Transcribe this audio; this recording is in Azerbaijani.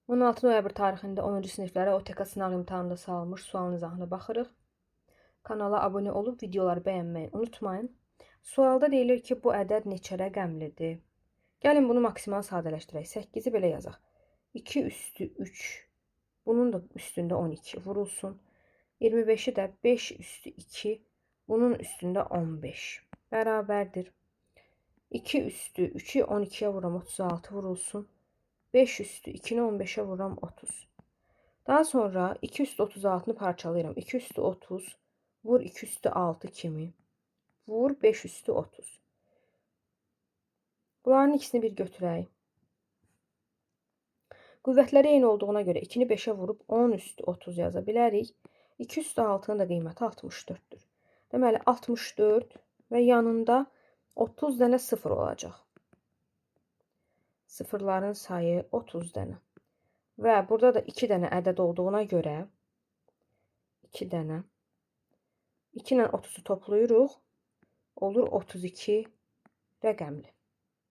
16 noyabr tarixində 10-cu siniflərə OTK sınaq imtahanında salınmış sualın izahına baxırıq. Kanala abunə olub videoları bəyənməyi unutmayın. Sualda deyilir ki, bu ədəd neçə rəqəmlidir? Gəlin bunu maksimal sadələşdirək. 8-i belə yazaq. 2 üstü 3, bunun da üstündə 12 vurulsun. 25-i də 5 üstü 2, bunun üstündə 15 bərabərdir. 2 üstü 3-ü 12-yə vuram, 36 vurulsun. 5 üstü 2-ni 15'e vuram 30. Daha sonra 2 üstü 36'nı parçalayıram. 2 üstü 30 vur 2 üstü 6 kimi. Vur 5 üstü 30. Bunların ikisini bir götürək. Qüvvətləri eyni olduğuna görə 2-ni 5'e vurub 10 üstü 30 yaza bilərik. 2 üstü 6'nın da qiyməti 64'dür. Deməli 64 və yanında 30 dənə 0 olacaq. Sıfırların sayı 30 dənə. Və burada da 2 dənə ədəd olduğuna görə 2 dənə 2 ilə 30'u toplayırıq. Olur 32 rəqəmli.